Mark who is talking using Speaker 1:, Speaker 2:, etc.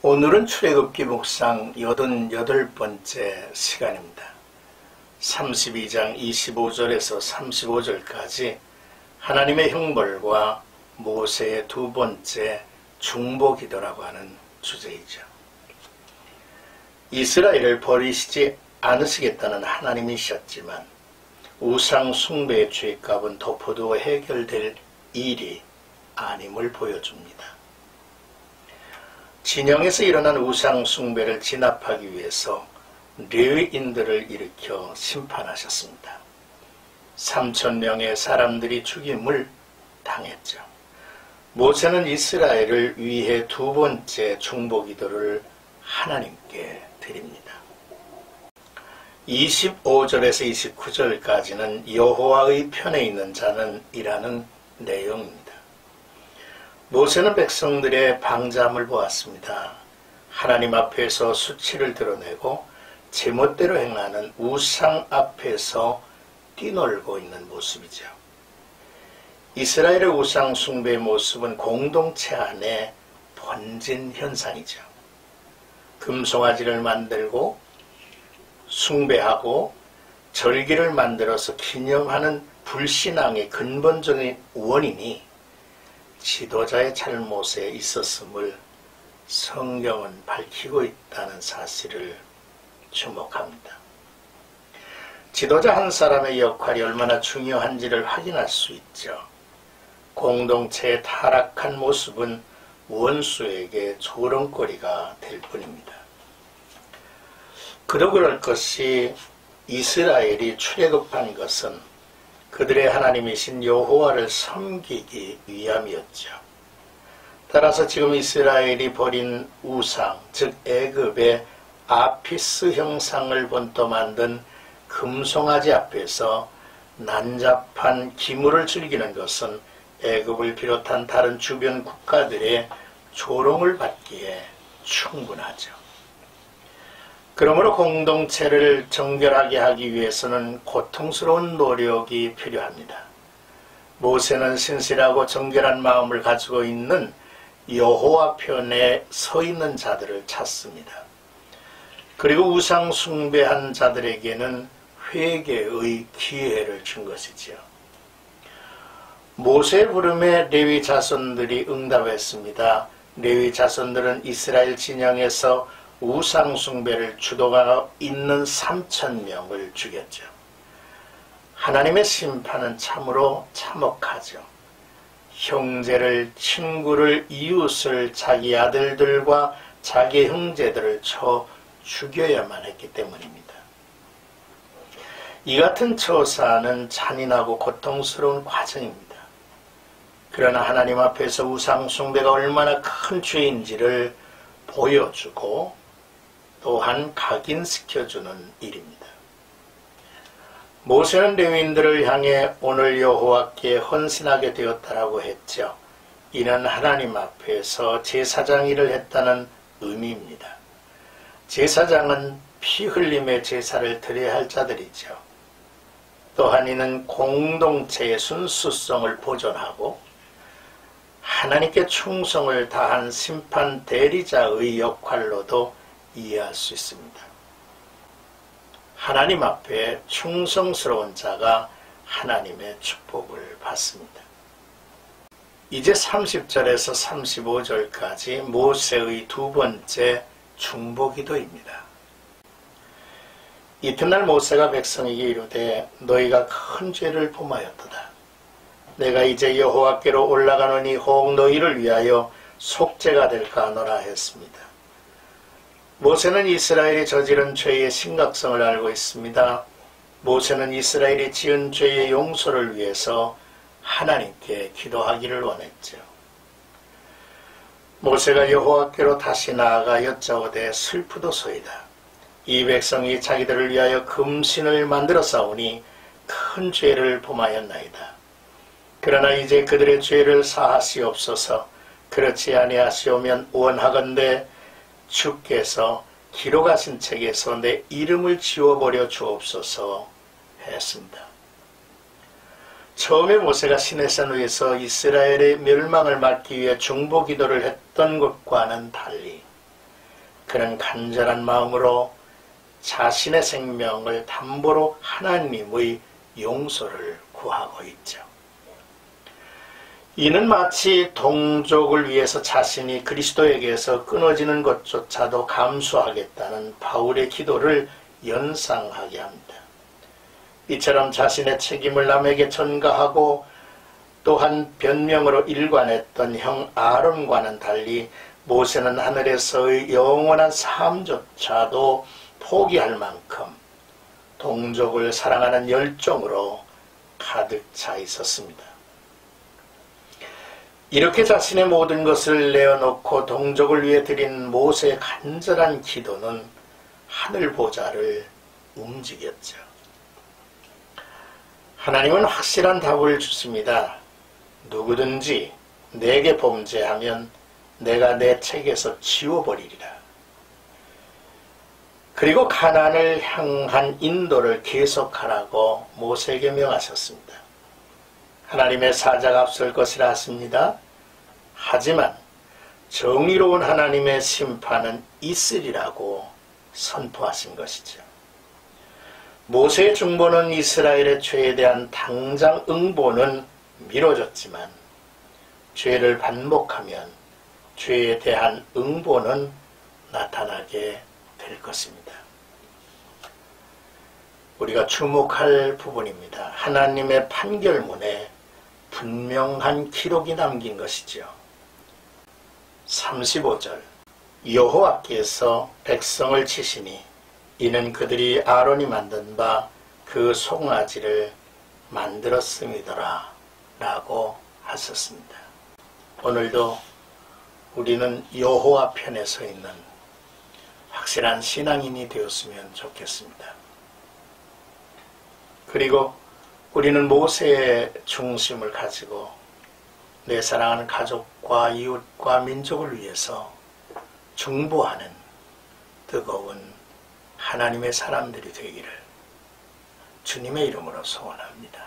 Speaker 1: 오늘은 출애굽기 묵상 88번째 시간입니다. 32장 25절에서 35절까지 하나님의 형벌과 모세의 두 번째 중보기도라고 하는 주제이죠. 이스라엘을 버리시지 않으시겠다는 하나님이셨지만 우상 숭배의 죄값은 덮어두어 해결될 일이 아님을 보여줍니다. 진영에서 일어난 우상 숭배를 진압하기 위해서 레위인들을 일으켜 심판하셨습니다. 3,000명의 사람들이 죽임을 당했죠. 모세는 이스라엘을 위해 두 번째 중보기도를 하나님께 드립니다. 25절에서 29절까지는 여호와의 편에 있는 자는 이라는 내용입니다. 모세는 백성들의 방잠을 보았습니다. 하나님 앞에서 수치를 드러내고 제멋대로 행하는 우상 앞에서 뛰놀고 있는 모습이죠. 이스라엘의 우상 숭배의 모습은 공동체 안에 번진 현상이죠. 금송아지를 만들고 숭배하고 절기를 만들어서 기념하는 불신앙의 근본적인 원인이 지도자의 잘못에 있었음을 성경은 밝히고 있다는 사실을 주목합니다. 지도자 한 사람의 역할이 얼마나 중요한지를 확인할 수 있죠. 공동체의 타락한 모습은 원수에게 조롱거리가 될 뿐입니다. 그도 그럴 것이 이스라엘이 출애굽한 것은 그들의 하나님이신 여호와를 섬기기 위함이었죠. 따라서 지금 이스라엘이 버린 우상, 즉 애굽의 아피스 형상을 본떠 만든 금송아지 앞에서 난잡한 기물을 즐기는 것은 애굽을 비롯한 다른 주변 국가들의 조롱을 받기에 충분하죠. 그러므로 공동체를 정결하게 하기 위해서는 고통스러운 노력이 필요합니다. 모세는 신실하고 정결한 마음을 가지고 있는 여호와 편에 서 있는 자들을 찾습니다. 그리고 우상 숭배한 자들에게는 회개의 기회를 준 것이지요. 모세의 부름에 레위 자손들이 응답했습니다. 레위 자손들은 이스라엘 진영에서 우상 숭배를 주도하고 있는 3,000명을 죽였죠. 하나님의 심판은 참으로 참혹하죠. 형제를, 친구를, 이웃을, 자기 아들들과 자기 형제들을 쳐 죽여야만 했기 때문입니다. 이 같은 처사는 잔인하고 고통스러운 과정입니다. 그러나 하나님 앞에서 우상 숭배가 얼마나 큰 죄인지를 보여주고 또한 각인시켜주는 일입니다. 모세는 레위인들을 향해 오늘 여호와께 헌신하게 되었다라고 했죠. 이는 하나님 앞에서 제사장 일을 했다는 의미입니다. 제사장은 피 흘림의 제사를 드려야 할 자들이죠. 또한 이는 공동체의 순수성을 보존하고 하나님께 충성을 다한 심판 대리자의 역할로도 이해할 수 있습니다. 하나님 앞에 충성스러운 자가 하나님의 축복을 받습니다. 이제 30절에서 35절까지 모세의 두 번째 중보기도입니다. 이튿날 모세가 백성에게 이르되 너희가 큰 죄를 범하였도다. 내가 이제 여호와께로 올라가노니 혹 너희를 위하여 속죄가 될까 하노라 했습니다. 모세는 이스라엘이 저지른 죄의 심각성을 알고 있습니다. 모세는 이스라엘이 지은 죄의 용서를 위해서 하나님께 기도하기를 원했죠. 모세가 여호와께로 다시 나아가 여짜오되 슬프도소이다. 이 백성이 자기들을 위하여 금신을 만들어 싸우니 큰 죄를 범하였나이다. 그러나 이제 그들의 죄를 사하시옵소서. 그렇지 아니하시오면 원하건대 주께서 기록하신 책에서 내 이름을 지워버려 주옵소서 했습니다. 처음에 모세가 시내산 위에서 이스라엘의 멸망을 막기 위해 중보기도를 했던 것과는 달리 그는 간절한 마음으로 자신의 생명을 담보로 하나님의 용서를 구하고 있죠. 이는 마치 동족을 위해서 자신이 그리스도에게서 끊어지는 것조차도 감수하겠다는 바울의 기도를 연상하게 합니다. 이처럼 자신의 책임을 남에게 전가하고 또한 변명으로 일관했던 형 아론과는 달리 모세는 하늘에서의 영원한 삶조차도 포기할 만큼 동족을 사랑하는 열정으로 가득 차 있었습니다. 이렇게 자신의 모든 것을 내어놓고 동족을 위해 드린 모세의 간절한 기도는 하늘 보좌를 움직였죠. 하나님은 확실한 답을 주십니다. 누구든지 내게 범죄하면 내가 내 책에서 지워버리리라. 그리고 가나안을 향한 인도를 계속하라고 모세에게 명하셨습니다. 하나님의 사자가 앞설 것이라 하십니다. 하지만 정의로운 하나님의 심판은 있으리라고 선포하신 것이죠. 모세의 중보는 이스라엘의 죄에 대한 당장 응보는 미뤄졌지만 죄를 반복하면 죄에 대한 응보는 나타나게 될 것입니다. 우리가 주목할 부분입니다. 하나님의 판결문에 분명한 기록이 남긴 것이죠. 35절 여호와께서 백성을 치시니 이는 그들이 아론이 만든 바 그 송아지를 만들었음이더라 라고 하셨습니다. 오늘도 우리는 여호와 편에 서 있는 확실한 신앙인이 되었으면 좋겠습니다. 그리고 우리는 모세의 중심을 가지고 내 사랑하는 가족과 이웃과 민족을 위해서 중보하는 뜨거운 하나님의 사람들이 되기를 주님의 이름으로 소원합니다.